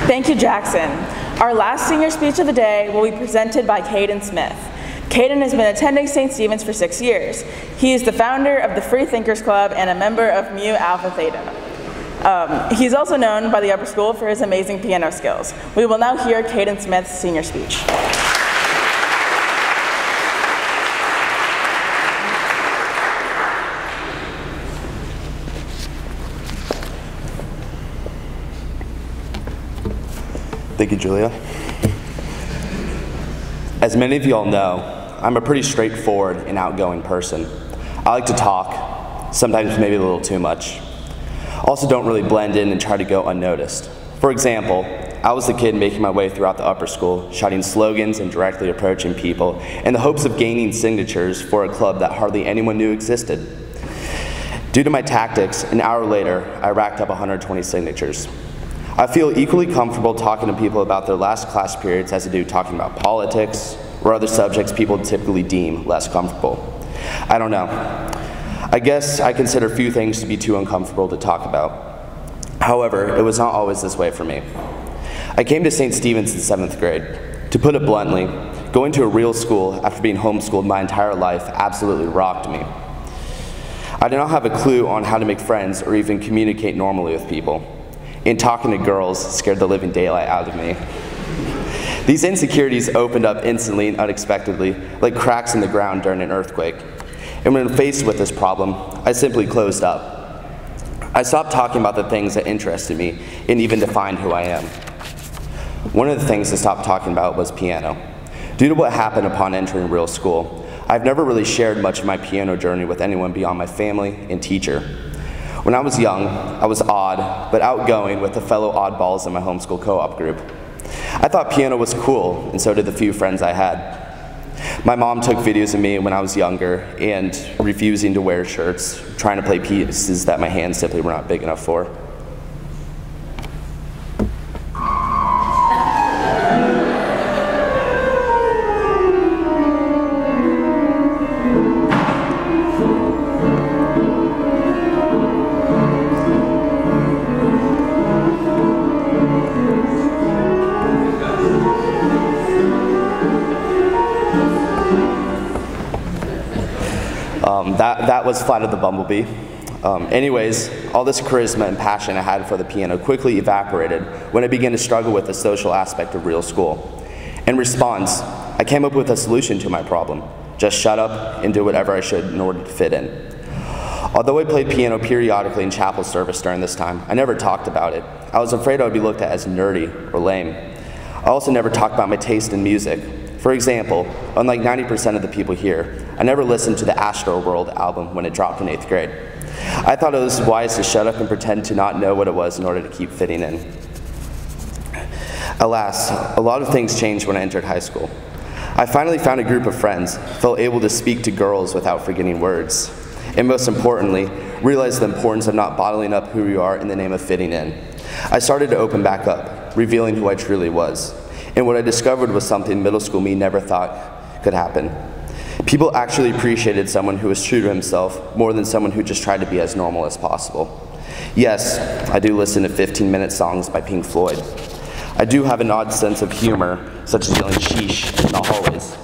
Thank you, Jackson. Our last senior speech of the day will be presented by Cayden Smith. Cayden has been attending St. Stephen's for 6 years. He is the founder of the Free Thinkers Club and a member of Mu Alpha Theta. He's also known by the upper school for his amazing piano skills. We will now hear Cayden Smith's senior speech. Thank you, Julia. As many of you all know, I'm a pretty straightforward and outgoing person. I like to talk, sometimes maybe a little too much. Also don't really blend in and try to go unnoticed. For example, I was the kid making my way throughout the upper school, shouting slogans and directly approaching people in the hopes of gaining signatures for a club that hardly anyone knew existed. Due to my tactics, an hour later, I racked up 120 signatures. I feel equally comfortable talking to people about their last class periods as I do talking about politics or other subjects people typically deem less comfortable. I don't know. I guess I consider few things to be too uncomfortable to talk about. However, it was not always this way for me. I came to St. Stephen's in 7th grade. To put it bluntly, going to a real school after being homeschooled my entire life absolutely rocked me. I did not have a clue on how to make friends or even communicate normally with people. And talking to girls scared the living daylight out of me. These insecurities opened up instantly and unexpectedly, like cracks in the ground during an earthquake. And when faced with this problem, I simply closed up. I stopped talking about the things that interested me and even defined who I am. One of the things I stopped talking about was piano. Due to what happened upon entering real school, I've never really shared much of my piano journey with anyone beyond my family and teacher. When I was young, I was odd, but outgoing with the fellow oddballs in my homeschool co-op group. I thought piano was cool, and so did the few friends I had. My mom took videos of me when I was younger and refusing to wear shirts, trying to play pieces that my hands simply were not big enough for. That was Flight of the Bumblebee. Anyways, all this charisma and passion I had for the piano quickly evaporated when I began to struggle with the social aspect of real school. In response, I came up with a solution to my problem. Just shut up and do whatever I should in order to fit in. Although I played piano periodically in chapel service during this time, I never talked about it. I was afraid I would be looked at as nerdy or lame. I also never talked about my taste in music. For example, unlike 90% of the people here, I never listened to the Astroworld album when it dropped in 8th grade. I thought it was wise to shut up and pretend to not know what it was in order to keep fitting in. Alas, a lot of things changed when I entered high school. I finally found a group of friends, felt able to speak to girls without forgetting words, and most importantly, realized the importance of not bottling up who you are in the name of fitting in. I started to open back up, revealing who I truly was. And what I discovered was something middle school me never thought could happen. People actually appreciated someone who was true to himself more than someone who just tried to be as normal as possible. Yes, I do listen to 15-minute songs by Pink Floyd. I do have an odd sense of humor, such as yelling sheesh in the hallways.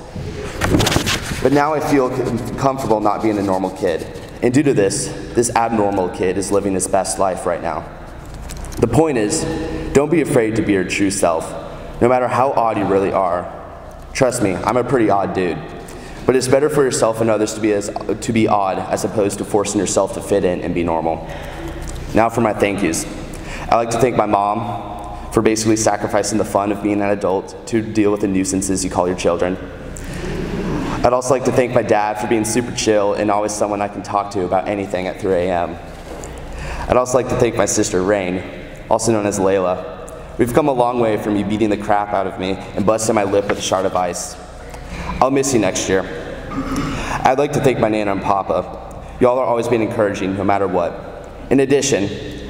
But now I feel comfortable not being a normal kid. And due to this abnormal kid is living his best life right now. The point is, don't be afraid to be your true self. No matter how odd you really are. Trust me, I'm a pretty odd dude. But it's better for yourself and others to be odd as opposed to forcing yourself to fit in and be normal. Now for my thank yous. I'd like to thank my mom for basically sacrificing the fun of being an adult to deal with the nuisances you call your children. I'd also like to thank my dad for being super chill and always someone I can talk to about anything at 3 a.m. I'd also like to thank my sister Rain, also known as Layla. We've come a long way from you beating the crap out of me and busting my lip with a shard of ice. I'll miss you next year. I'd like to thank my Nana and Papa. Y'all are always being encouraging no matter what. In addition,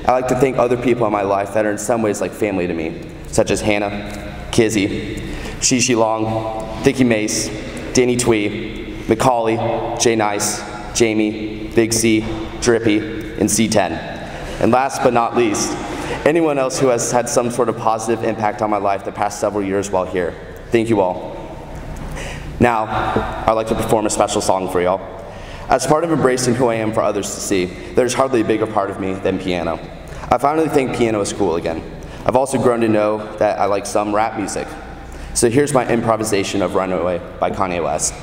I'd like to thank other people in my life that are in some ways like family to me, such as Hannah, Kizzy, Shishi Long, Thicky Mace, Danny Twee, Macaulay, Jay Nice, Jamie, Big C, Drippy, and C10. And last but not least, anyone else who has had some sort of positive impact on my life the past several years while here. Thank you all. Now, I'd like to perform a special song for y'all. As part of embracing who I am for others to see, there's hardly a bigger part of me than piano. I finally think piano is cool again. I've also grown to know that I like some rap music. So here's my improvisation of Runaway by Kanye West.